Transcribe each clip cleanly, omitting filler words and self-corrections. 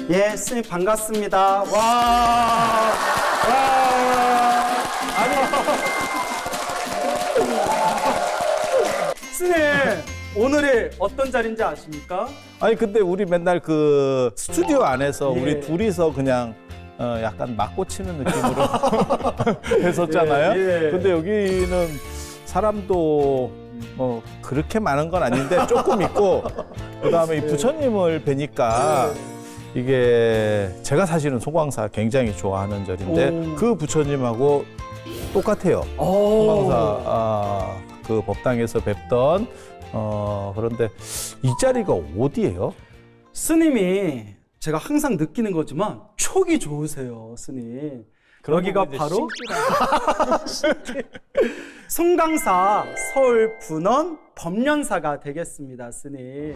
예, 스님 반갑습니다. 와. 아니. 스님, 오늘이 어떤 자리인지 아십니까? 아니 근데 우리 맨날 그 스튜디오 안에서 예. 우리 둘이서 그냥 약간 맞고 치는 느낌으로 했었잖아요. 예. 근데 여기는 사람도 뭐 그렇게 많은 건 아닌데 조금 있고 그다음에 이 부처님을 뵈니까 이게 제가 사실은 송광사 굉장히 좋아하는 절인데 그 부처님하고 똑같아요. 송광사 그 법당에서 뵙던 그런데 이 자리가 어디예요? 스님이 제가 항상 느끼는 거지만 촉이 좋으세요, 스님. 여기가 바로 송광사 서울 분원 법련사가 되겠습니다, 스님.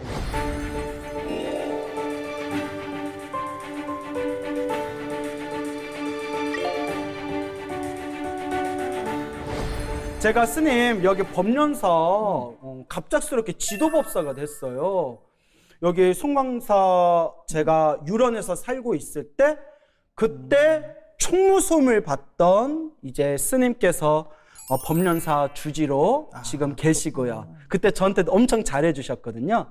제가 스님 여기 법련사 갑작스럽게 지도법사가 됐어요. 여기 송광사 제가 유런에서 살고 있을 때 그때 총무솜을 받던 이제 스님께서 법련사 주지로 지금 계시고요. 그때 저한테 엄청 잘해 주셨거든요.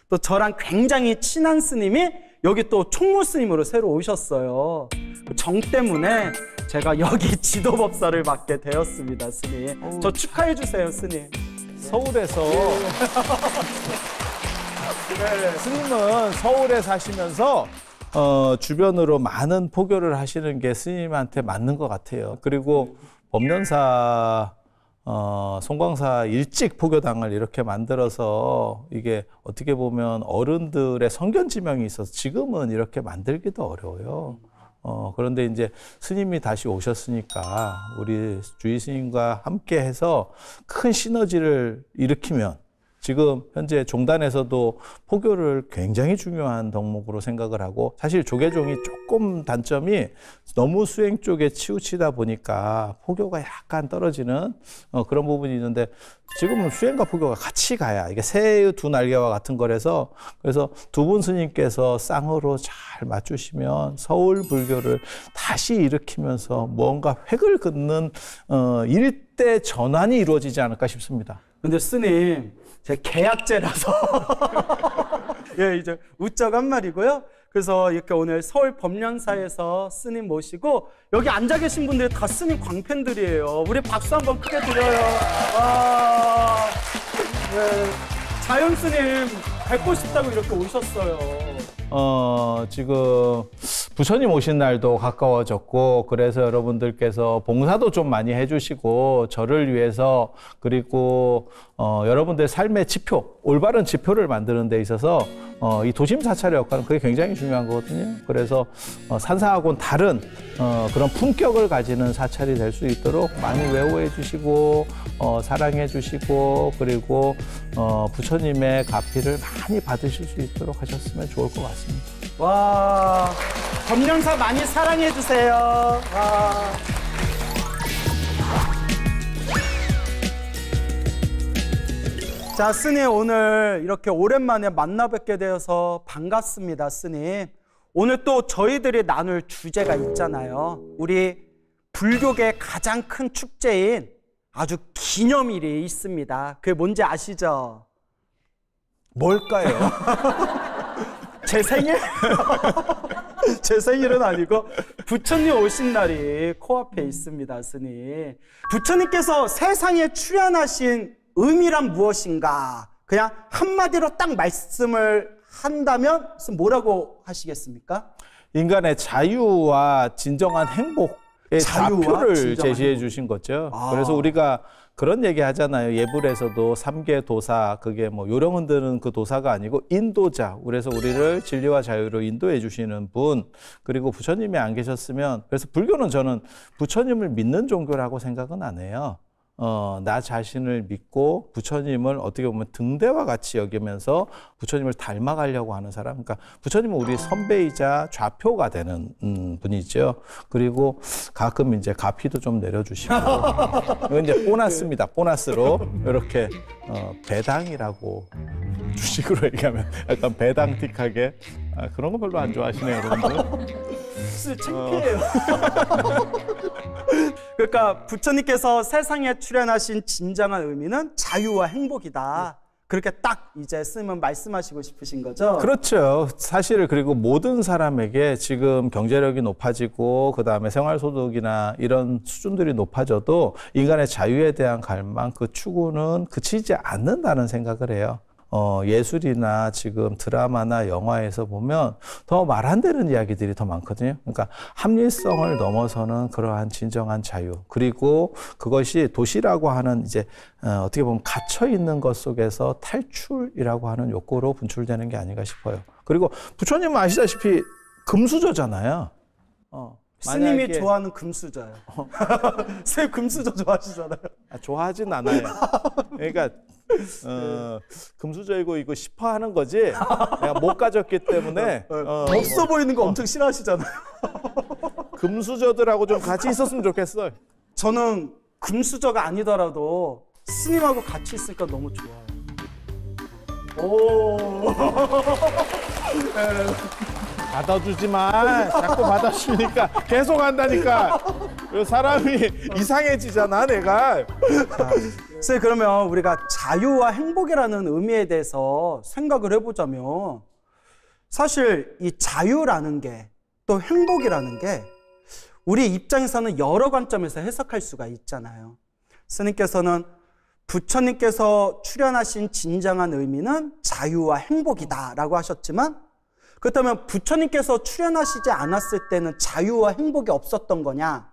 또 저랑 굉장히 친한 스님이 여기 또 총무 스님으로 새로 오셨어요. 정 때문에 제가 여기 지도법사를 맡게 되었습니다, 스님. 저 축하해 주세요, 스님. 서울에서 네. 스님은 서울에 사시면서 주변으로 많은 포교를 하시는 게 스님한테 맞는 것 같아요. 그리고 법련사 송광사 일찍 포교당을 이렇게 만들어서 이게 어떻게 보면 어른들의 성견지명이 있어서 지금은 이렇게 만들기도 어려워요. 그런데 이제 스님이 다시 오셨으니까 우리 주의 스님과 함께 해서 큰 시너지를 일으키면 지금 현재 종단에서도 포교를 굉장히 중요한 덕목으로 생각을 하고 사실 조계종이 조금 단점이 너무 수행 쪽에 치우치다 보니까 포교가 약간 떨어지는 그런 부분이 있는데 지금은 수행과 포교가 같이 가야 이게 새의 두 날개와 같은 거라서 그래서 두 분 스님께서 쌍으로 잘 맞추시면 서울 불교를 다시 일으키면서 뭔가 획을 긋는 일대 전환이 이루어지지 않을까 싶습니다. 근데 스님 제 계약제라서 예, 이제 우쩍한 말이고요. 그래서 이렇게 오늘 서울 법련사에서 스님 모시고 여기 앉아 계신 분들이 다 스님 광팬들이에요. 우리 박수 한번 크게 드려요. 와, 네, 자연 스님 뵙고 싶다고 이렇게 오셨어요. 지금 부처님 오신 날도 가까워졌고 그래서 여러분들께서 봉사도 좀 많이 해주시고 저를 위해서 그리고 여러분들의 삶의 지표, 올바른 지표를 만드는 데 있어서 이 도심사찰의 역할은 그게 굉장히 중요한 거거든요. 그래서 산사하고는 다른 그런 품격을 가지는 사찰이 될 수 있도록 많이 외워해 주시고 사랑해 주시고 그리고 부처님의 가피를 많이 받으실 수 있도록 하셨으면 좋을 것 같습니다. 와, 법련사 많이 사랑해 주세요. 와. 자, 스님 오늘 이렇게 오랜만에 만나 뵙게 되어서 반갑습니다, 스님. 오늘 또 저희들이 나눌 주제가 있잖아요. 우리 불교계 가장 큰 축제인 아주 기념일이 있습니다. 그게 뭔지 아시죠? 뭘까요? 제 생일? 제 생일은 아니고 부처님 오신 날이 코앞에 있습니다, 스님. 부처님께서 세상에 출현하신 의미란 무엇인가? 그냥 한마디로 딱 말씀을 한다면 뭐라고 하시겠습니까? 인간의 자유와 진정한 행복의 좌표를 제시해 주신 거죠. 그래서 우리가 그런 얘기 하잖아요. 예불에서도 3개 도사, 그게 뭐 요령 흔드는 그 도사가 아니고 인도자. 그래서 우리를 진리와 자유로 인도해 주시는 분. 그리고 부처님이 안 계셨으면, 그래서 불교는 저는 부처님을 믿는 종교라고 생각은 안 해요. 나 자신을 믿고 부처님을 어떻게 보면 등대와 같이 여기면서 부처님을 닮아가려고 하는 사람. 그러니까 부처님은 우리 선배이자 좌표가 되는 분이죠. 그리고 가끔 이제 가피도 좀 내려주시고. 이건 이제 보너스입니다. 보너스로 이렇게 배당이라고 주식으로 얘기하면 약간 배당틱하게 그런 거 별로 안 좋아하시네요, 여러분들. 창피해요. 그러니까 부처님께서 세상에 출현하신 진정한 의미는 자유와 행복이다. 그렇게 딱 이제 스님은 말씀하시고 싶으신 거죠? 그렇죠. 사실 그리고 모든 사람에게 지금 경제력이 높아지고 그다음에 생활소득이나 이런 수준들이 높아져도 인간의 자유에 대한 갈망, 그 추구는 그치지 않는다는 생각을 해요. 예술이나 지금 드라마나 영화에서 보면 더 말 안 되는 이야기들이 더 많거든요. 그러니까 합리성을 넘어서는 그러한 진정한 자유. 그리고 그것이 도시라고 하는 이제 어떻게 보면 갇혀 있는 것 속에서 탈출이라고 하는 욕구로 분출되는 게 아닌가 싶어요. 그리고 부처님은 아시다시피 금수저잖아요. 스님이 좋아하는 금수저예요. 스님 금수저 좋아하시잖아요. 좋아하진 않아요. 그러니까 금수저이고 이거 싶어하는 거지. 내가 못 가졌기 때문에 없어 보이는 거 엄청 싫어하시잖아요. 금수저들하고 좀 같이 있었으면 좋겠어요. 저는 금수저가 아니더라도 스님하고 같이 있으니까 너무 좋아요. 오. 받아주지만 자꾸 받아주니까 계속 한다니까. 사람이 이상해지잖아, 내가. 선생님, 그러면 우리가 자유와 행복이라는 의미에 대해서 생각을 해보자면 사실 이 자유라는 게 또 행복이라는 게 우리 입장에서는 여러 관점에서 해석할 수가 있잖아요. 스님께서는 부처님께서 출현하신 진정한 의미는 자유와 행복이다라고 하셨지만 그렇다면 부처님께서 출현하시지 않았을 때는 자유와 행복이 없었던 거냐?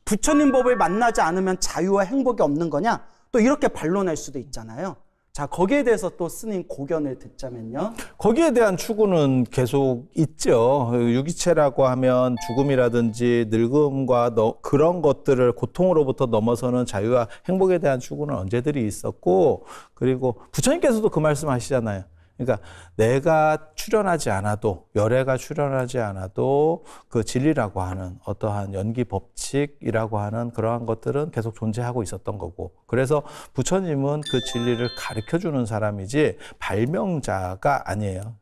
부처님 법을 만나지 않으면 자유와 행복이 없는 거냐? 또 이렇게 반론할 수도 있잖아요. 자, 거기에 대해서 또 스님 고견을 듣자면요. 거기에 대한 추구는 계속 있죠. 유기체라고 하면 죽음이라든지 늙음과 그런 것들을 고통으로부터 넘어서는 자유와 행복에 대한 추구는 언제들이 있었고, 그리고 부처님께서도 그 말씀 하시잖아요. 그러니까 내가 출현하지 않아도, 열애가 출현하지 않아도 그 진리라고 하는 어떠한 연기 법칙이라고 하는 그러한 것들은 계속 존재하고 있었던 거고, 그래서 부처님은 그 진리를 가르쳐주는 사람이지 발명자가 아니에요.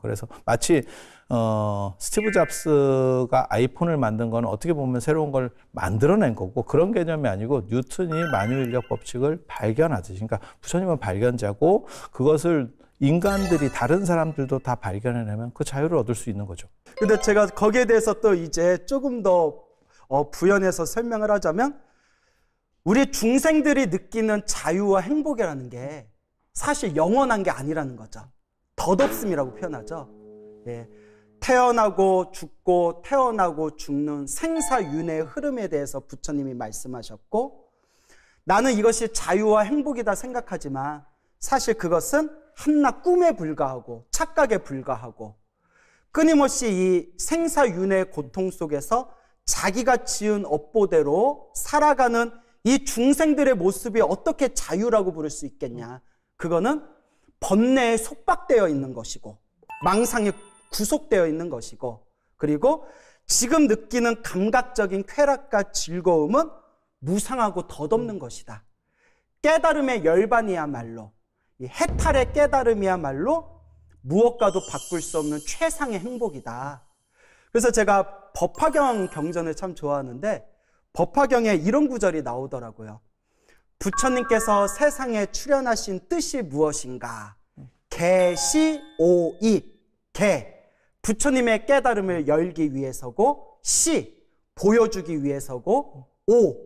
그래서 마치 스티브 잡스가 아이폰을 만든 건 어떻게 보면 새로운 걸 만들어낸 거고, 그런 개념이 아니고 뉴턴이 만유인력 법칙을 발견하듯이, 그러니까 부처님은 발견자고 그것을 인간들이, 다른 사람들도 다 발견해내면 그 자유를 얻을 수 있는 거죠. 근데 제가 거기에 대해서 또 이제 조금 더 부연해서 설명을 하자면, 우리 중생들이 느끼는 자유와 행복이라는 게 사실 영원한 게 아니라는 거죠. 덧없음이라고 표현하죠. 예. 태어나고 죽고 태어나고 죽는 생사윤회의 흐름에 대해서 부처님이 말씀하셨고, 나는 이것이 자유와 행복이다 생각하지만 사실 그것은 한낱 꿈에 불과하고 착각에 불과하고, 끊임없이 이 생사윤회의 고통 속에서 자기가 지은 업보대로 살아가는 이 중생들의 모습이 어떻게 자유라고 부를 수 있겠냐. 그거는 번뇌에 속박되어 있는 것이고, 망상에 구속되어 있는 것이고, 그리고 지금 느끼는 감각적인 쾌락과 즐거움은 무상하고 덧없는 것이다. 깨달음의 열반이야말로, 이 해탈의 깨달음이야말로 무엇과도 바꿀 수 없는 최상의 행복이다. 그래서 제가 법화경 경전을 참 좋아하는데, 법화경에 이런 구절이 나오더라고요. 부처님께서 세상에 출현하신 뜻이 무엇인가? 개시오이. 개, 부처님의 깨달음을 열기 위해서고, 시, 보여주기 위해서고, 오,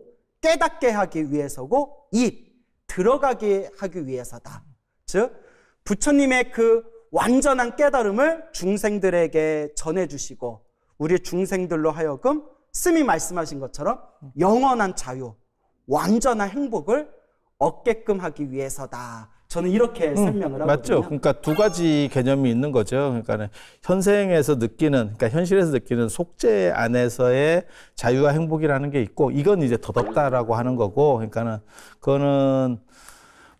깨닫게 하기 위해서고, 이, 들어가게 하기 위해서다. 즉, 부처님의 그 완전한 깨달음을 중생들에게 전해주시고, 우리 중생들로 하여금 스님이 말씀하신 것처럼 영원한 자유, 완전한 행복을 얻게끔 하기 위해서다. 저는 이렇게 설명을 하거든요. 맞죠. 그러니까 두 가지 개념이 있는 거죠. 그러니까 현생에서 느끼는, 그러니까 현실에서 느끼는 속죄 안에서의 자유와 행복이라는 게 있고, 이건 이제 덧없다라고 하는 거고, 그러니까는 그거는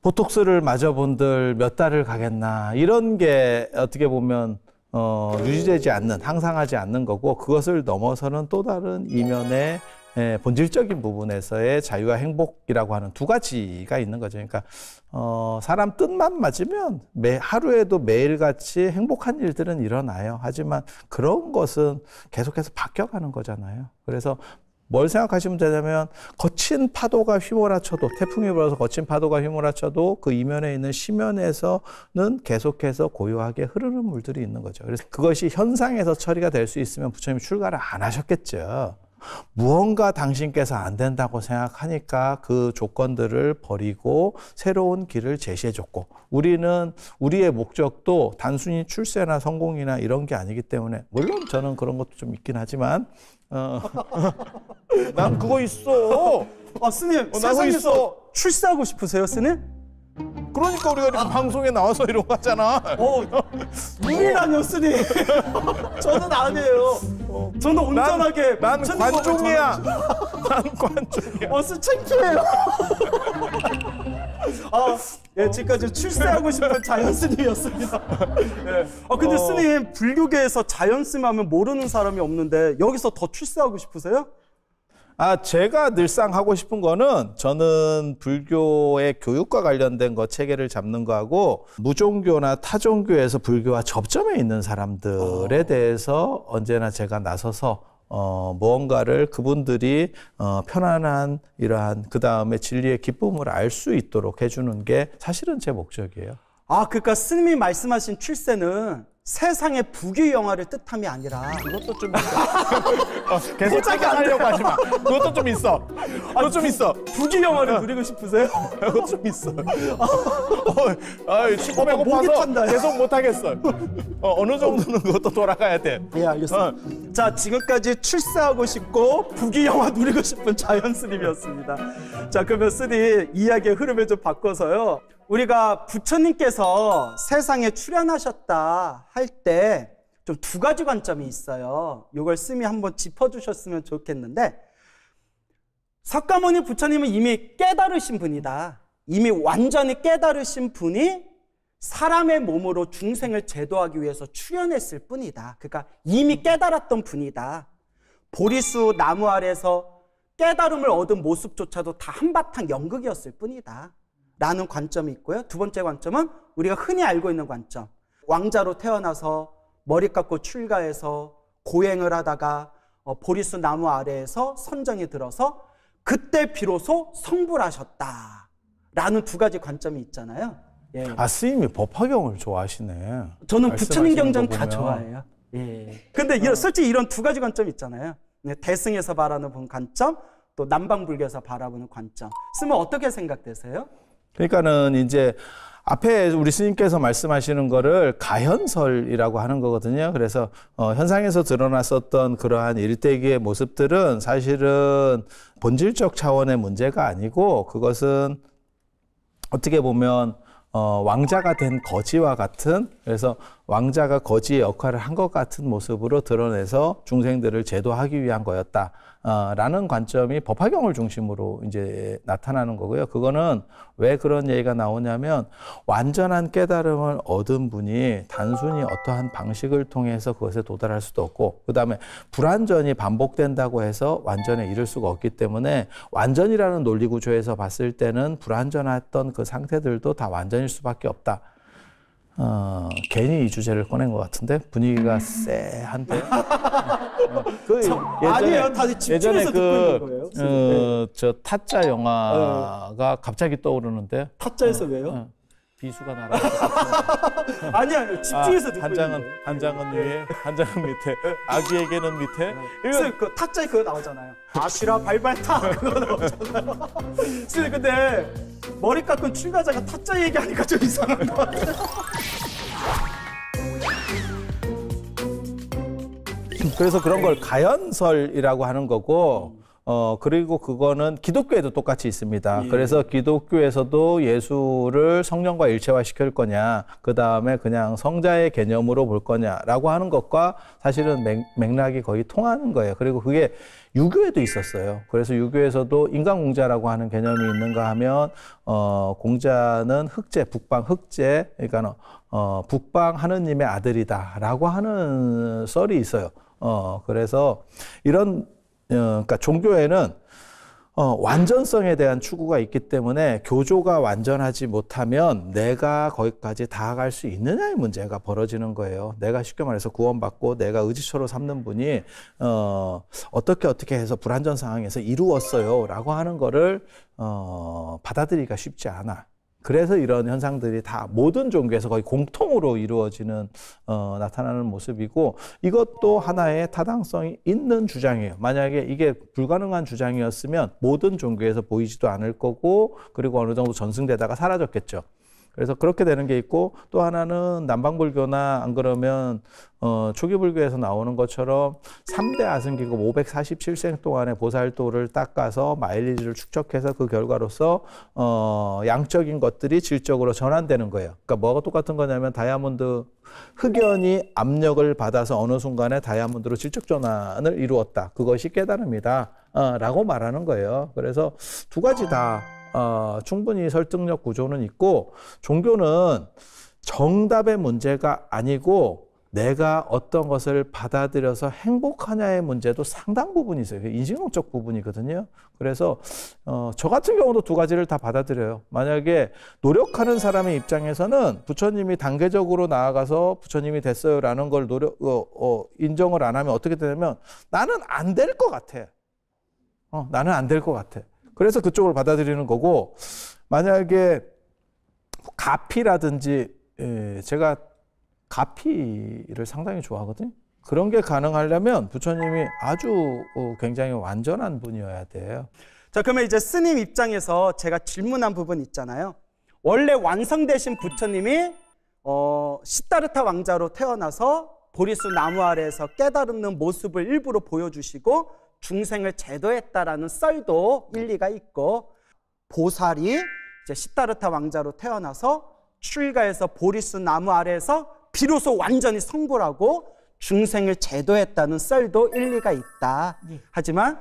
보톡스를 맞아본들 몇 달을 가겠나, 이런 게 어떻게 보면 유지되지 않는, 항상하지 않는 거고, 그것을 넘어서는 또 다른 이면의 본질적인 부분에서의 자유와 행복이라고 하는 두 가지가 있는 거죠. 그러니까 사람 뜻만 맞으면 하루에도 매일같이 행복한 일들은 일어나요. 하지만 그런 것은 계속해서 바뀌어가는 거잖아요. 그래서 뭘 생각하시면 되냐면 거친 파도가 휘몰아쳐도 태풍이 불어서 거친 파도가 휘몰아쳐도 그 이면에 있는 시면에서는 계속해서 고요하게 흐르는 물들이 있는 거죠. 그래서 그것이 현상에서 처리가 될 수 있으면 부처님이 출가를 안 하셨겠죠. 무언가 당신께서 안 된다고 생각하니까 그 조건들을 버리고 새로운 길을 제시해줬고, 우리는 우리의 목적도 단순히 출세나 성공이나 이런 게 아니기 때문에, 물론 저는 그런 것도 좀 있긴 하지만 난 그거 있어. 스님, 나 세상에서 있어. 출세하고 싶으세요, 스님? 그러니까 우리가 이렇게 방송에 나와서 이런 거 하잖아. 일이라뇨, 스님. 저는 아니에요. 저는 온전하게 난 부처님 관종이야. 법을 난 관종이야. 스님 창피해요. 지금까지 출세하고 싶은 자연 스님이었습니다. 근데 스님, 불교계에서 자연 스님 하면 모르는 사람이 없는데 여기서 더 출세하고 싶으세요? 제가 늘상 하고 싶은 거는, 저는 불교의 교육과 관련된 거 체계를 잡는 거하고, 무종교나 타종교에서 불교와 접점에 있는 사람들에 대해서 언제나 제가 나서서 무언가를 그분들이 편안한 이러한 그 다음에 진리의 기쁨을 알 수 있도록 해주는 게 사실은 제 목적이에요. 그러니까 스님이 말씀하신 출세는 세상의 부귀 영화를 뜻함이 아니라, 그것도 좀 있어. 계속 착각하려고 하지 마. 그것도 좀 있어. 그것도 좀 있어. 부귀 영화를 누리고 싶으세요? 그것도 좀 있어. 친구 배고파서 목이 탄다. 계속 못하겠어. 어느 정도는 그것도 돌아가야 돼. 예, 알겠습니다. 자, 지금까지 출세하고 싶고 부귀 영화 누리고 싶은 자연 스님이었습니다. 자, 그러면 스님 이야기의 흐름을 좀 바꿔서요. 우리가 부처님께서 세상에 출현하셨다 할 때 좀 두 가지 관점이 있어요. 이걸 스님이 한번 짚어주셨으면 좋겠는데, 석가모니 부처님은 이미 깨달으신 분이다. 이미 완전히 깨달으신 분이 사람의 몸으로 중생을 제도하기 위해서 출현했을 뿐이다. 그러니까 이미 깨달았던 분이다. 보리수 나무 아래서 깨달음을 얻은 모습조차도 다 한바탕 연극이었을 뿐이다 라는 관점이 있고요. 두 번째 관점은 우리가 흔히 알고 있는 관점. 왕자로 태어나서 머리 깎고 출가해서 고행을 하다가 보리수 나무 아래에서 선정이 들어서 그때 비로소 성불하셨다 라는 두 가지 관점이 있잖아요. 예. 스님이 법화경을 좋아하시네. 저는 부처님 경전 거 다 보면. 좋아해요. 예. 근데 솔직히 이런 두 가지 관점이 있잖아요. 대승에서 바라보는 관점, 또 남방불교에서 바라보는 관점. 쓰면 어떻게 생각되세요? 그러니까는 이제 앞에 우리 스님께서 말씀하시는 거를 가현설이라고 하는 거거든요. 그래서 현상에서 드러났었던 그러한 일대기의 모습들은 사실은 본질적 차원의 문제가 아니고, 그것은 어떻게 보면 왕자가 된 거지와 같은, 그래서 왕자가 거지의 역할을 한 것 같은 모습으로 드러내서 중생들을 제도하기 위한 거였다. 라는 관점이 법화경을 중심으로 이제 나타나는 거고요. 그거는 왜 그런 얘기가 나오냐면, 완전한 깨달음을 얻은 분이 단순히 어떠한 방식을 통해서 그것에 도달할 수도 없고, 그 다음에 불완전이 반복된다고 해서 완전에 이를 수가 없기 때문에, 완전이라는 논리 구조에서 봤을 때는 불완전했던 그 상태들도 다 완전일 수밖에 없다. 괜히 이 주제를 꺼낸 것 같은데 분위기가 쎄한데. 아니에요, 다들 집중해서 듣고 있는 거예요. 저 타짜 영화가 갑자기 떠오르는데. 타짜에서 왜요? 비수가 날아. 아니요, 집중해서 듣고 한 있는 장은 거예요. 한 장은 위에, 한 장은 밑에, 아기에게는 밑에. 선생님, 그 타짜에 그거 나오잖아요. 아시라 발발타 그거 나오잖아요. 선생님, 근데 머리 깎은 출가자가 타짜 얘기하니까 좀 이상한 것 같아요. 그래서 그런 걸 가연설이라고 하는 거고, 그리고 그거는 기독교에도 똑같이 있습니다. 예. 그래서 기독교에서도 예수를 성령과 일체화 시킬 거냐, 그 다음에 그냥 성자의 개념으로 볼 거냐라고 하는 것과 사실은 맥락이 거의 통하는 거예요. 그리고 그게 유교에도 있었어요. 그래서 유교에서도 인간공자라고 하는 개념이 있는가 하면, 공자는 흑제, 북방 흑제, 그러니까 북방 하느님의 아들이다라고 하는 썰이 있어요. 그래서 이런 그러니까 종교에는 완전성에 대한 추구가 있기 때문에 교조가 완전하지 못하면 내가 거기까지 다가갈 수 있느냐의 문제가 벌어지는 거예요. 내가 쉽게 말해서 구원받고 내가 의지처로 삼는 분이 어떻게 해서 불완전 상황에서 이루었어요 라고 하는 거를 받아들이기가 쉽지 않아. 그래서 이런 현상들이 다 모든 종교에서 거의 공통으로 이루어지는 나타나는 모습이고, 이것도 하나의 타당성이 있는 주장이에요. 만약에 이게 불가능한 주장이었으면 모든 종교에서 보이지도 않을 거고, 그리고 어느 정도 전승되다가 사라졌겠죠. 그래서 그렇게 되는 게 있고, 또 하나는 남방불교나 안 그러면 초기 불교에서 나오는 것처럼 3대 아승기급 547생 동안의 보살도를 닦아서 마일리지를 축적해서 그 결과로서 양적인 것들이 질적으로 전환되는 거예요. 그러니까 뭐가 똑같은 거냐면 다이아몬드 흑연이 압력을 받아서 어느 순간에 다이아몬드로 질적 전환을 이루었다. 그것이 깨달음이다. 라고 말하는 거예요. 그래서 두 가지 다 충분히 설득력 구조는 있고, 종교는 정답의 문제가 아니고 내가 어떤 것을 받아들여서 행복하냐의 문제도 상당 부분이 있어요. 인식론적 부분이거든요. 그래서 저 같은 경우도 두 가지를 다 받아들여요. 만약에 노력하는 사람의 입장에서는 부처님이 단계적으로 나아가서 부처님이 됐어요라는 걸 인정을 안 하면 어떻게 되냐면 나는 안 될 것 같아. 나는 안 될 것 같아. 그래서 그쪽을 받아들이는 거고, 만약에 가피라든지, 제가 가피를 상당히 좋아하거든요. 그런 게 가능하려면 부처님이 아주 굉장히 완전한 분이어야 돼요. 자, 그러면 이제 스님 입장에서 제가 질문한 부분 있잖아요. 원래 완성되신 부처님이 시다르타 왕자로 태어나서 보리수 나무 아래에서 깨달는 모습을 일부러 보여주시고 중생을 제도했다라는 썰도 일리가 있고, 보살이 이제 시다르타 왕자로 태어나서 출가해서 보리수 나무 아래에서 비로소 완전히 성불하고 중생을 제도했다는 썰도 일리가 있다. 하지만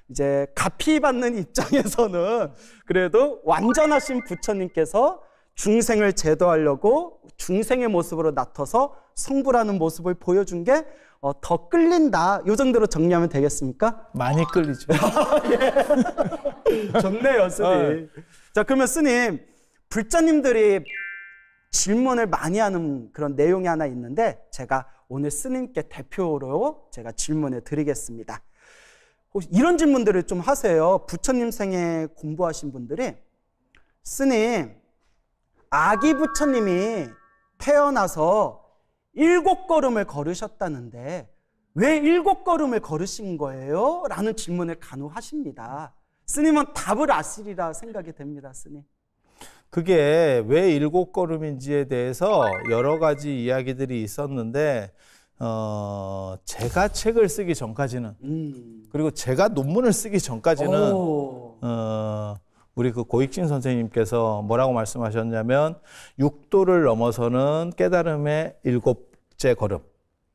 이제 가피 받는 입장에서는 그래도 완전하신 부처님께서 중생을 제도하려고 중생의 모습으로 나타서 성불하는 모습을 보여준 게 더 끌린다. 이 정도로 정리하면 되겠습니까? 많이 끌리죠. 예. 좋네요, 스님. 자, 그러면 스님, 불자님들이 질문을 많이 하는 그런 내용이 하나 있는데 제가 오늘 스님께 대표로 제가 질문을 드리겠습니다. 혹시 이런 질문들을 좀 하세요. 부처님 생애 공부하신 분들이, 스님, 아기 부처님이 태어나서 7걸음을 걸으셨다는데 왜 7걸음을 걸으신 거예요? 라는 질문을 간혹 하십니다. 스님은 답을 아시리라 생각이 됩니다, 스님. 그게 왜 7걸음인지에 대해서 여러 가지 이야기들이 있었는데, 제가 책을 쓰기 전까지는, 그리고 제가 논문을 쓰기 전까지는, 우리 그 고익진 선생님께서 뭐라고 말씀하셨냐면, 6도를 넘어서는 깨달음의 7째 걸음.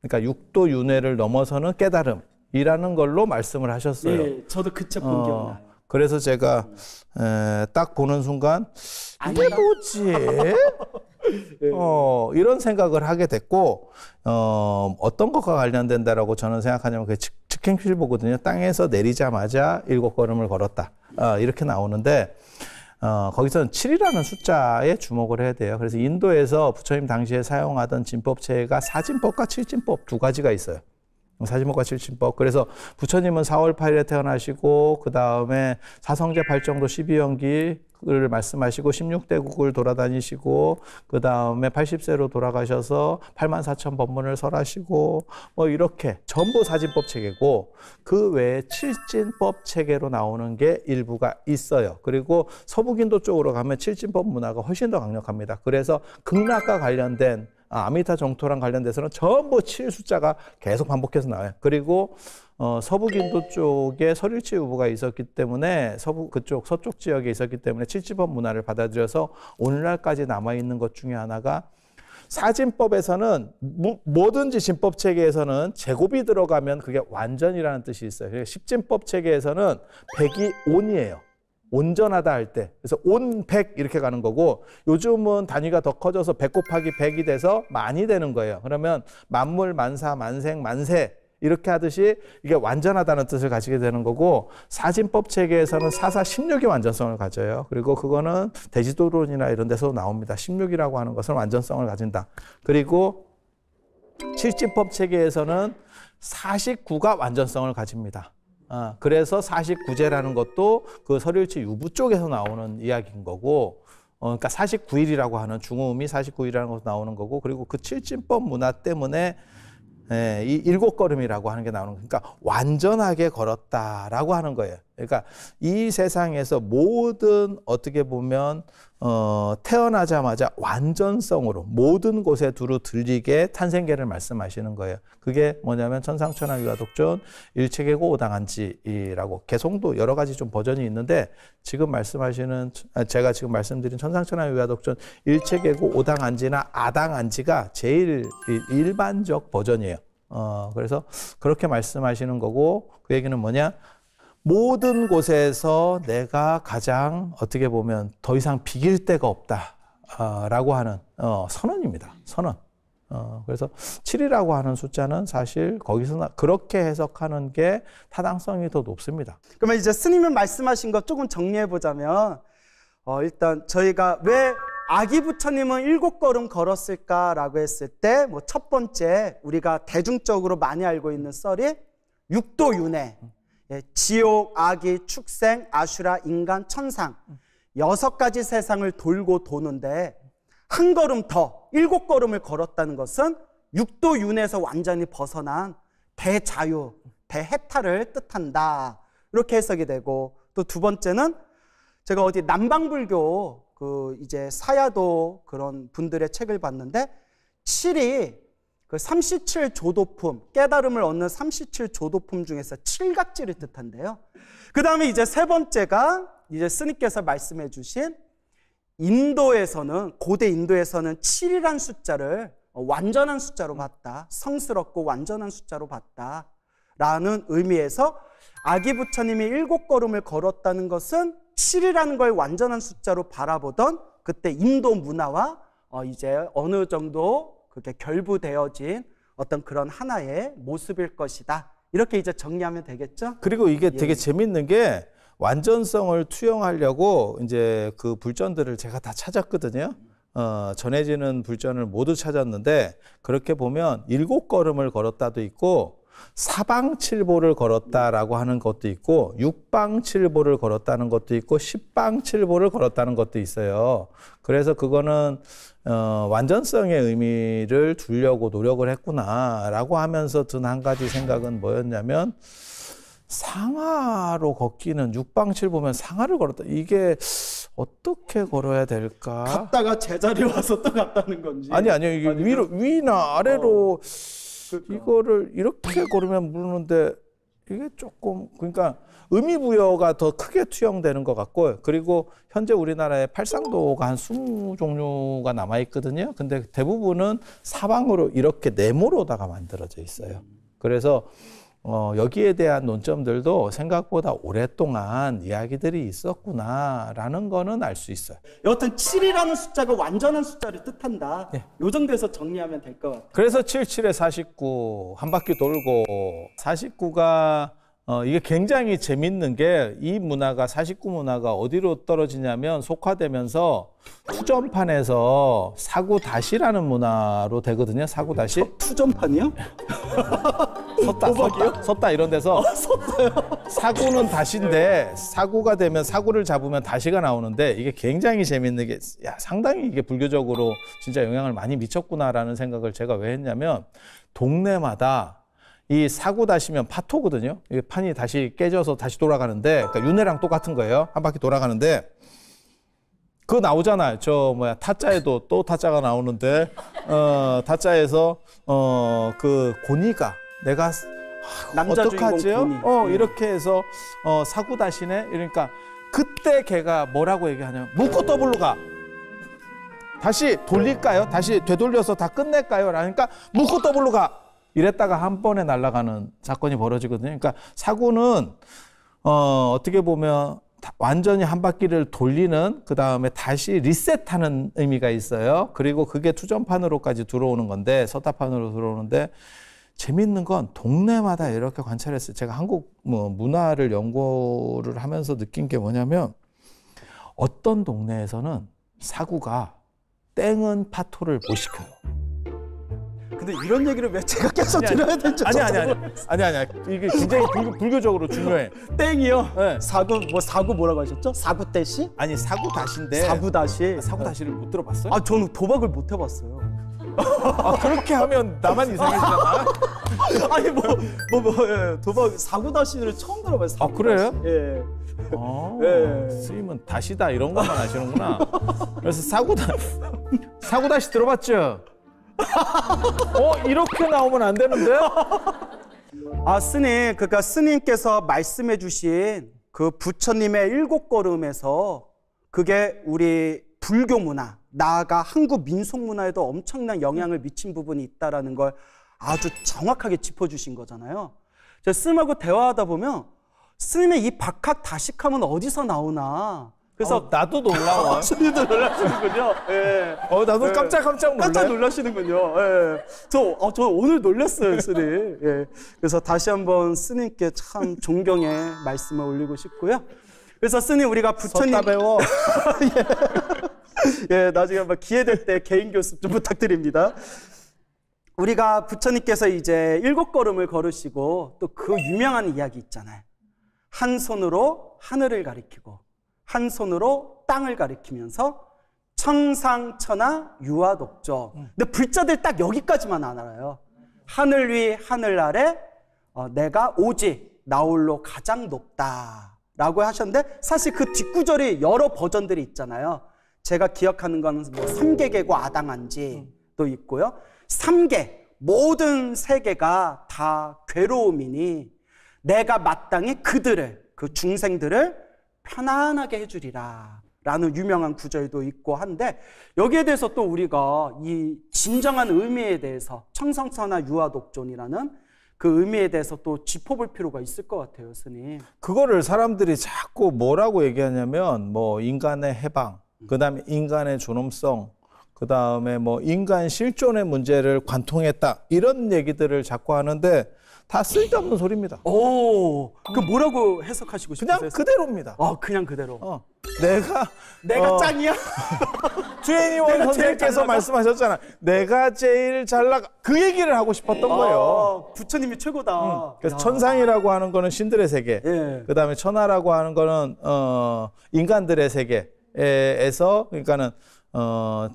그러니까 6도 윤회를 넘어서는 깨달음이라는 걸로 말씀을 하셨어요. 네, 저도 그 책 본 기억나요. 그래서 제가 딱 보는 순간 이게 뭐지? 이런 생각을 하게 됐고, 어떤 것과 관련된다라고 저는 생각하냐면 그 직행필보거든요. 땅에서 내리자마자 7걸음을 걸었다. 이렇게 나오는데, 거기서는 7이라는 숫자에 주목을 해야 돼요. 그래서 인도에서 부처님 당시에 사용하던 진법체가 사진법과 칠진법 두 가지가 있어요. 사진법과 칠진법. 그래서 부처님은 4월 8일에 태어나시고, 그 다음에 사성제 8정도 12연기를 말씀하시고 16대국을 돌아다니시고, 그 다음에 80세로 돌아가셔서 84,000 법문을 설하시고, 뭐 이렇게 전부 사진법 체계고, 그 외에 칠진법 체계로 나오는 게 일부가 있어요. 그리고 서북인도 쪽으로 가면 칠진법 문화가 훨씬 더 강력합니다. 그래서 극락과 관련된 아미타 정토랑 관련돼서는 전부 7 숫자가 계속 반복해서 나와요. 그리고 서북인도 쪽에 설일치 유부가 있었기 때문에 그쪽 서쪽 지역에 있었기 때문에 칠지법 문화를 받아들여서 오늘날까지 남아있는 것 중에 하나가, 사진법에서는 뭐든지 진법 체계에서는 제곱이 들어가면 그게 완전이라는 뜻이 있어요. 십진법 체계에서는 100이 온이에요. 온전하다 할 때. 그래서 온 100 이렇게 가는 거고, 요즘은 단위가 더 커져서 100 곱하기 100이 돼서 만이 되는 거예요. 그러면 만물, 만사, 만생, 만세 이렇게 하듯이 이게 완전하다는 뜻을 가지게 되는 거고, 사진법 체계에서는 4, 16이 완전성을 가져요. 그리고 그거는 대지도론이나 이런 데서 나옵니다. 16이라고 하는 것은 완전성을 가진다. 그리고 실진법 체계에서는 49가 완전성을 가집니다. 그래서 49제라는 것도 그 서류일치 유부 쪽에서 나오는 이야기인 거고, 그러니까 49일이라고 하는 중음이 49일이라는 것도 나오는 거고, 그리고 그 칠진법 문화 때문에 이 7걸음이라고 하는 게 나오는 거예요. 그러니까 완전하게 걸었다라고 하는 거예요. 그러니까 이 세상에서 모든 어떻게 보면 태어나자마자 완전성으로 모든 곳에 두루 들리게 탄생계를 말씀하시는 거예요. 그게 뭐냐면 천상천하 유화독존 일체계고 오당한지라고, 개성도 여러 가지 좀 버전이 있는데 지금 말씀하시는, 제가 지금 말씀드린 천상천하 유화독존 일체계고 오당한지나 아당한지가 제일 일반적 버전이에요. 그래서 그렇게 말씀하시는 거고, 그 얘기는 뭐냐? 모든 곳에서 내가 가장 어떻게 보면 더 이상 비길 데가 없다라고 하는 선언입니다. 선언. 그래서 7이라고 하는 숫자는 사실 거기서 그렇게 해석하는 게 타당성이 더 높습니다. 그러면 이제 스님은 말씀하신 거 조금 정리해 보자면, 일단 저희가 왜 아기 부처님은 7걸음 걸었을까라고 했을 때, 뭐 첫 번째 우리가 대중적으로 많이 알고 있는 썰이 육도윤회, 지옥, 아기, 축생, 아슈라, 인간, 천상 6가지 세상을 돌고 도는데 한 걸음 더 7걸음을 걸었다는 것은 육도윤회에서 완전히 벗어난 대자유, 대해탈을 뜻한다. 이렇게 해석이 되고, 또 두 번째는 제가 어디 남방불교 이제 사야도 그런 분들의 책을 봤는데 7이 그 37조도품, 깨달음을 얻는 37조도품 중에서 7각지를 뜻한대요. 그 다음에 이제 세 번째가 이제 스님께서 말씀해 주신 인도에서는, 고대 인도에서는 7이란 숫자를 완전한 숫자로 봤다. 성스럽고 완전한 숫자로 봤다. 라는 의미에서 아기 부처님이 7걸음을 걸었다는 것은 7이라는 걸 완전한 숫자로 바라보던 그때 인도 문화와 이제 어느 정도 그게 결부되어진 어떤 그런 하나의 모습일 것이다. 이렇게 이제 정리하면 되겠죠? 그리고 이게 되게 재밌는 게, 완전성을 투영하려고 이제 그 불전들을 제가 다 찾았거든요. 전해지는 불전을 모두 찾았는데, 그렇게 보면 7걸음을 걸었다도 있고, 사방칠보를 걸었다라고 하는 것도 있고, 육방칠보를 걸었다는 것도 있고, 십방칠보를 걸었다는 것도 있어요. 그래서 그거는 완전성의 의미를 두려고 노력을 했구나라고 하면서 든 한 가지 생각은 뭐였냐면, 상하로 걷기는 육방칠보면 상하를 걸었다. 이게 어떻게 걸어야 될까? 갔다가 제자리에 와서 또 갔다는 건지. 아니요. 이게 위나 아래로 이거를 이렇게 걸으면 모르는데, 이게 조금, 그러니까 의미부여가 더 크게 투영되는 것 같고, 그리고 현재 우리나라에 팔상도가 한 20종류가 남아있거든요. 근데 대부분은 사방으로 이렇게 네모로다가 만들어져 있어요. 그래서 여기에 대한 논점들도 생각보다 오랫동안 이야기들이 있었구나라는 거는 알 수 있어요. 여하튼 7이라는 숫자가 완전한 숫자를 뜻한다. 요 정도에서 정리하면 될 것 같아요. 그래서 77에 49, 한 바퀴 돌고, 49가 이게 굉장히 재밌는 게, 이 문화가, 49 문화가 어디로 떨어지냐면 속화되면서 투전판에서 사구다시라는 문화로 되거든요. 사구다시. 투전판이요? 섰다 이런 데서 사구는 다시인데, 사구가 되면 사구를 잡으면 다시가 나오는데, 이게 굉장히 재밌는 게, 상당히 이게 불교적으로 진짜 영향을 많이 미쳤구나라는 생각을 제가 왜 했냐면, 동네마다 이 사구다시면 파토거든요. 이 판이 다시 깨져서 다시 돌아가는데, 그러니까 윤회랑 똑같은 거예요. 한 바퀴 돌아가는데, 그거 나오잖아요. 타짜에도 또 타짜가 나오는데, 타짜에서 그 고니가 내가 남자 어떡하지요? 이렇게 해서 사구다시네. 그러니까 그때 걔가 뭐라고 얘기하냐면, 묶고 더블로 가. 다시 돌릴까요? 다시 되돌려서 다 끝낼까요? 그러니까 묶고 더블로 가. 이랬다가 한 번에 날아가는 사건이 벌어지거든요. 그러니까 사구는 어떻게 보면 완전히 한 바퀴를 돌리는, 그 다음에 다시 리셋하는 의미가 있어요. 그리고 그게 투전판으로까지 들어오는 건데, 서타판으로 들어오는데, 재밌는 건 동네마다 이렇게 관찰했어요. 제가 한국 문화를 연구를 하면서 느낀 게 뭐냐면 어떤 동네에서는 사구가 땡은 파토를 못 시켜요. 근데 이런 얘기를 왜 제가 계속 들어야 되는지 아니. 이게 굉장히 불교적으로 중요해. 땡이요? 네. 사구 뭐라고 하셨죠? 사구 떼시? 아니 사구 다시인데. 사구 다시? 사구 다시를 못 들어봤어요? 아 저는 도박을 못 해봤어요. 그렇게 하면 나만 이상해지잖아. 아니 예, 도박 사구 다시를 처음 들어봐요. 사구 그래요? 다시. 예. 예. 스님은 다시다 이런 것만 아시는구나. 그래서 사구 다시 들어봤죠? 이렇게 나오면 안 되는데? 스님, 그러니까 스님께서 말씀해 주신 그 부처님의 7걸음에서 그게 우리 불교 문화, 나아가 한국 민속 문화에도 엄청난 영향을 미친 부분이 있다라는 걸 아주 정확하게 짚어주신 거잖아요. 제가 스님하고 대화하다 보면 스님의 이 박학 다식함은 어디서 나오나. 그래서 나도 놀라워. 스님도 놀라시는군요. 예. 나도 깜짝 놀라시는군요. 예. 저 오늘 놀랐어요, 스님. 예. 그래서 다시 한번 스님께 참 존경의 말씀을 올리고 싶고요. 그래서 스님 우리가 부처님 섰다 배워. 예, 나중에 한번 기회 될 때 개인 교습 좀 부탁드립니다. 우리가 부처님께서 이제 7걸음을 걸으시고 또 그 유명한 이야기 있잖아요. 한 손으로 하늘을 가리키고 한 손으로 땅을 가리키면서 청상천하 유아독조. 근데 불자들 딱 여기까지만 안 알아요. 하늘 위 하늘 아래 내가 오직 나홀로 가장 높다라고 하셨는데 사실 그 뒷구절이 여러 버전들이 있잖아요. 제가 기억하는 거는 뭐 삼계계고 아당한지도 있고요. 삼계 모든 세계가 다 괴로움이니 내가 마땅히 그들을 그 중생들을 편안하게 해주리라 라는 유명한 구절도 있고 한데 여기에 대해서 또 우리가 이 진정한 의미에 대해서 청상천하 유아독존이라는 그 의미에 대해서 또 짚어볼 필요가 있을 것 같아요, 스님. 그거를 사람들이 자꾸 뭐라고 얘기하냐면 뭐 인간의 해방, 그다음에 인간의 존엄성, 그다음에 뭐 인간 실존의 문제를 관통했다 이런 얘기들을 자꾸 하는데 다 쓸데없는 소리입니다. 그 뭐라고 해석하시고 싶으세요? 그냥 그대로입니다. 그냥 그대로. 내가 짱이야? 트웬티원 선생님께서 말씀하셨잖아. 내가 제일 잘 나가. 그 얘기를 하고 싶었던 거예요. 부처님이 최고다. 그래서 천상이라고 하는 거는 신들의 세계. 예. 그다음에 천하라고 하는 거는 인간들의 세계에서 그러니까는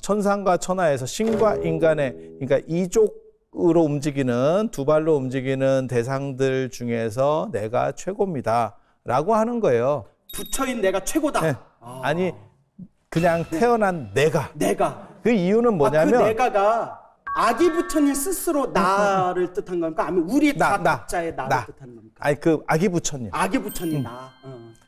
천상과 천하에서 신과 인간의 그러니까 이족으로 움직이는 두 발로 움직이는 대상들 중에서 내가 최고입니다. 라고 하는 거예요. 부처인 내가 최고다. 네. 아니 그냥 태어난 내가. 그 이유는 뭐냐면 그 내가가 아기 부처님 스스로 나를 뜻한 겁니까? 아니면 우리 각자의 나를 뜻하는 겁니까? 아니 그 아기 부처님. 아기 부처님 나.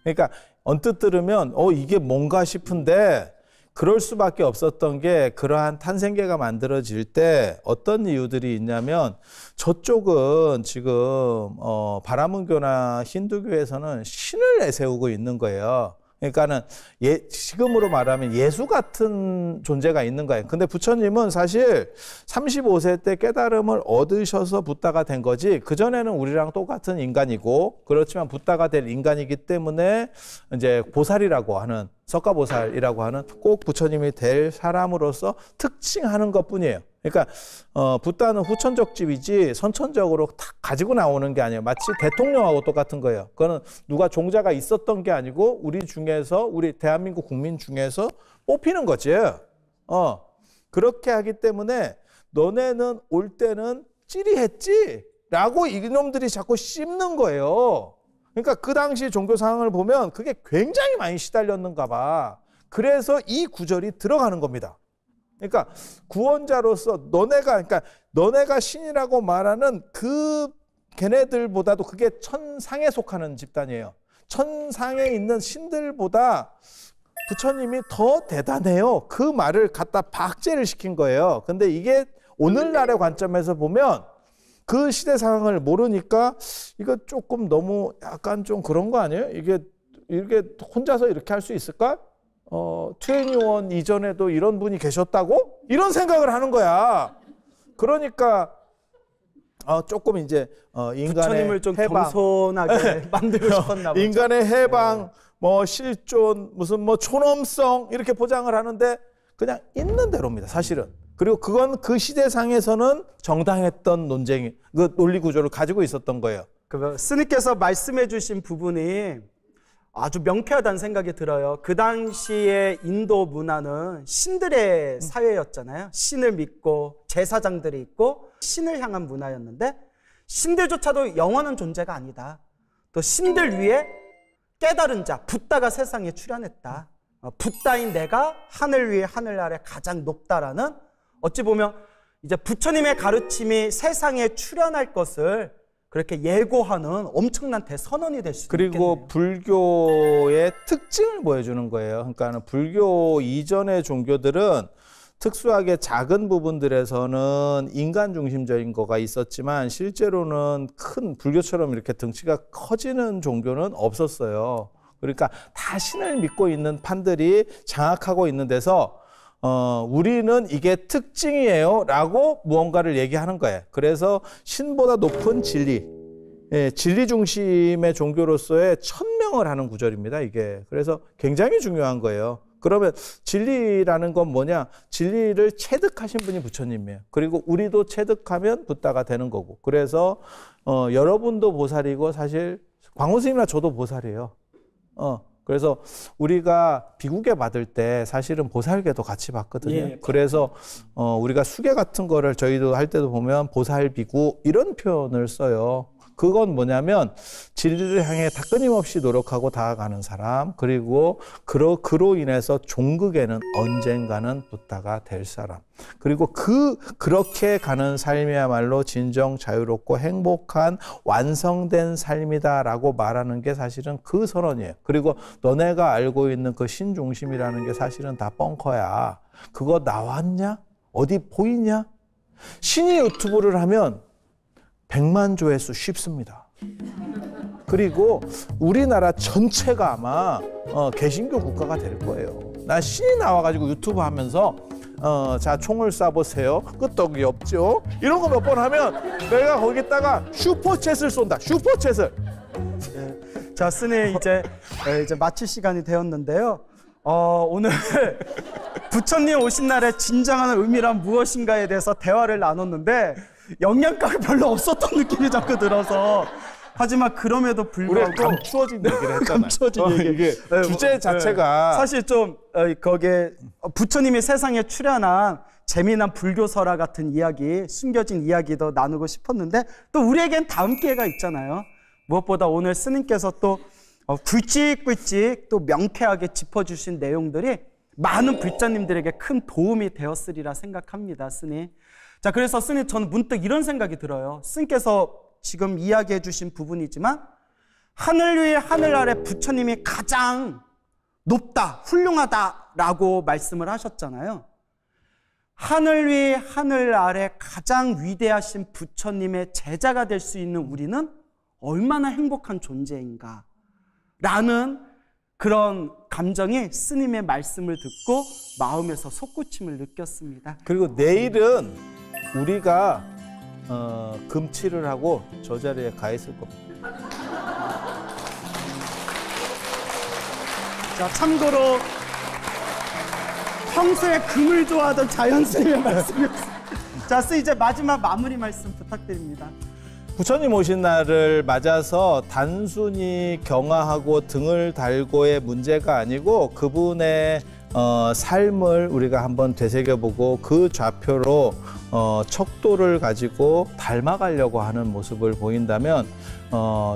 그러니까 언뜻 들으면 이게 뭔가 싶은데 그럴 수밖에 없었던 게 그러한 탄생계가 만들어질 때 어떤 이유들이 있냐면 저쪽은 지금 바라문교나 힌두교에서는 신을 내세우고 있는 거예요. 그러니까는 지금으로 말하면 예수 같은 존재가 있는 거예요. 근데 부처님은 사실 35세 때 깨달음을 얻으셔서 붓다가 된 거지 그전에는 우리랑 똑같은 인간이고 그렇지만 붓다가 될 인간이기 때문에 이제 보살이라고 하는 석가보살이라고 하는 꼭 부처님이 될 사람으로서 특징하는 것뿐이에요. 그러니까 붓다는 후천적집이지 선천적으로 탁 가지고 나오는 게 아니에요. 마치 대통령하고 똑같은 거예요. 그거는 누가 종자가 있었던 게 아니고 우리 중에서 우리 대한민국 국민 중에서 뽑히는 거지. 그렇게 하기 때문에 너네는 올 때는 찌리했지? 라고 이놈들이 자꾸 씹는 거예요. 그러니까 그 당시 종교 상황을 보면 그게 굉장히 많이 시달렸는가 봐. 그래서 이 구절이 들어가는 겁니다. 그러니까 구원자로서 너네가 신이라고 말하는 그 걔네들보다도 그게 천상에 속하는 집단이에요. 천상에 있는 신들보다 부처님이 더 대단해요. 그 말을 갖다 박제를 시킨 거예요. 근데 이게 오늘날의 관점에서 보면 그 시대 상황을 모르니까 이거 조금 너무 약간 좀 그런 거 아니에요? 이게 혼자서 이렇게 할 수 있을까? 트웬티원 이전에도 이런 분이 계셨다고? 이런 생각을 하는 거야. 그러니까 조금 이제 인간의 부처님을 좀 해방, 겸손하게 만들고 싶었나 보죠. 인간의 해방, 뭐 실존, 무슨 뭐 촌엄성 이렇게 포장을 하는데 그냥 있는 대로입니다, 사실은. 그리고 그건 그 시대상에서는 정당했던 논쟁이, 그 논리 구조를 가지고 있었던 거예요. 스님께서 말씀해 주신 부분이 아주 명쾌하다는 생각이 들어요. 그 당시에 인도 문화는 신들의 사회였잖아요. 신을 믿고 제사장들이 있고 신을 향한 문화였는데 신들조차도 영원한 존재가 아니다. 또 신들 위에 깨달은 자, 붓다가 세상에 출현했다. 붓다인 내가 하늘 위에 하늘 아래 가장 높다라는, 어찌 보면 이제 부처님의 가르침이 세상에 출현할 것을 그렇게 예고하는 엄청난 대선언이 될 수 있겠네요. 그리고 불교의 특징을 보여주는 거예요. 그러니까 불교 이전의 종교들은 특수하게 작은 부분들에서는 인간 중심적인 거가 있었지만 실제로는 큰 불교처럼 이렇게 덩치가 커지는 종교는 없었어요. 그러니까 다 신을 믿고 있는 판들이 장악하고 있는 데서 우리는 이게 특징이에요 라고 무언가를 얘기하는 거예요. 그래서 신보다 높은 진리, 진리 중심의 종교로서의 천명을 하는 구절입니다, 이게. 그래서 굉장히 중요한 거예요. 그러면 진리라는 건 뭐냐? 진리를 체득하신 분이 부처님이에요. 그리고 우리도 체득하면 붓다가 되는 거고. 그래서 여러분도 보살이고 사실 광호 스님이나 저도 보살이에요. 그래서 우리가 비구계 받을 때 사실은 보살계도 같이 받거든요. 예. 그래서 우리가 수계 같은 거를 저희도 할 때도 보면 보살비구 이런 표현을 써요. 그건 뭐냐면 진리를 향해 다 끊임없이 노력하고 다가가는 사람, 그리고 그로 인해서 종극에는 언젠가는 붓다가 될 사람, 그리고 그렇게 가는 삶이야말로 진정 자유롭고 행복한 완성된 삶이다라고 말하는 게 사실은 그 선언이에요. 그리고 너네가 알고 있는 그 신중심이라는 게 사실은 다 뻥커야. 그거 나왔냐? 어디 보이냐? 신이 유튜브를 하면 100만 조회수 쉽습니다. 그리고 우리나라 전체가 아마 개신교 국가가 될 거예요. 나 신이 나와가지고 유튜브 하면서 자, 총을 쏴보세요. 끄떡이 없죠? 이런 거 몇 번 하면 내가 거기다가 슈퍼챗을 쏜다. 슈퍼챗을. 자, 스님 이제 마칠 시간이 되었는데요. 오늘 부처님 오신 날의 진정한 의미란 무엇인가에 대해서 대화를 나눴는데 영양가가 별로 없었던 느낌이 자꾸 들어서, 하지만 그럼에도 불구하고 우리가 감추어진 얘기를 했잖아요. 감추어진 얘기. 이게 주제 자체가 사실 좀 거기에 부처님이 세상에 출현한 재미난 불교설화 같은 이야기, 숨겨진 이야기도 나누고 싶었는데 또 우리에겐 다음 기회가 있잖아요. 무엇보다 오늘 스님께서 또 굵직굵직 또 명쾌하게 짚어주신 내용들이 많은 불자님들에게 큰 도움이 되었으리라 생각합니다, 스님. 자, 그래서 스님, 저는 문득 이런 생각이 들어요. 스님께서 지금 이야기해 주신 부분이지만 하늘 위에 하늘 아래 부처님이 가장 높다, 훌륭하다라고 말씀을 하셨잖아요. 하늘 위에 하늘 아래 가장 위대하신 부처님의 제자가 될 수 있는 우리는 얼마나 행복한 존재인가 라는 그런 감정이 스님의 말씀을 듣고 마음에서 솟구침을 느꼈습니다. 그리고 내일은 우리가 금치를 하고 저 자리에 가 있을 겁니다. 자, 참고로 평소에 금을 좋아하던 자연스님의 말씀이었습니다. 자, 스님 이제 마지막 마무리 말씀 부탁드립니다. 부처님 오신 날을 맞아서 단순히 경화하고 등을 달고의 문제가 아니고 그분의 삶을 우리가 한번 되새겨보고 그 좌표로 척도를 가지고 닮아가려고 하는 모습을 보인다면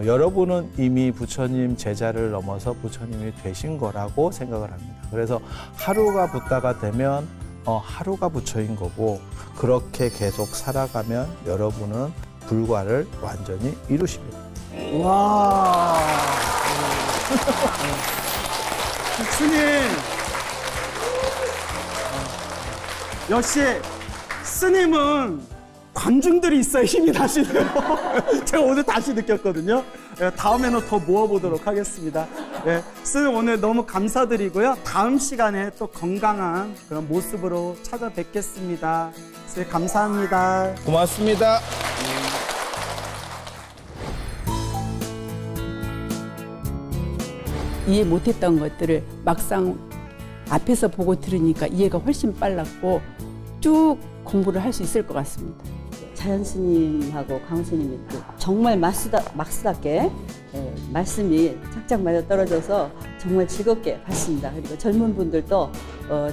여러분은 이미 부처님 제자를 넘어서 부처님이 되신 거라고 생각을 합니다. 그래서 하루가 붓다가 되면 하루가 부처인 거고, 그렇게 계속 살아가면 여러분은 불과를 완전히 이루십니다. 와. 스님. 역시 스님은 관중들이 있어야 힘이 나시네요. 제가 오늘 다시 느꼈거든요. 다음에는 더 모아보도록 하겠습니다. 스님 오늘 너무 감사드리고요. 다음 시간에 또 건강한 그런 모습으로 찾아뵙겠습니다. 스님 감사합니다. 고맙습니다. 이해 못했던 것들을 막상 앞에서 보고 들으니까 이해가 훨씬 빨랐고 쭉 공부를 할 수 있을 것 같습니다. 자연 스님하고 광 스님이 또 정말 막스답게 말씀이 착착 맞아 떨어져서 정말 즐겁게 봤습니다. 그리고 젊은 분들도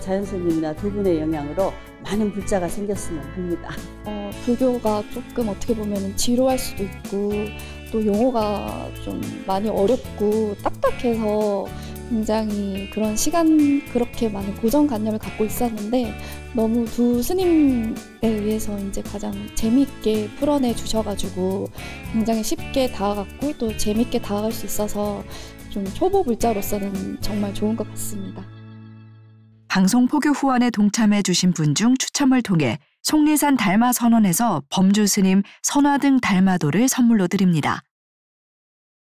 자연 스님이나 두 분의 영향으로 많은 불자가 생겼으면 합니다. 불교가 조금 어떻게 보면 지루할 수도 있고 또 용어가 좀 많이 어렵고 딱딱해서 굉장히 그런 그렇게 많은 고정관념을 갖고 있었는데 너무 두 스님에 의해서 이제 가장 재미있게 풀어내 주셔가지고 굉장히 쉽게 다가갔고 또 재미있게 다가갈 수 있어서 좀 초보 불자로서는 정말 좋은 것 같습니다. 방송 포교 후원에 동참해 주신 분 중 추첨을 통해 속리산 달마 선원에서 범주 스님 선화등 달마도를 선물로 드립니다.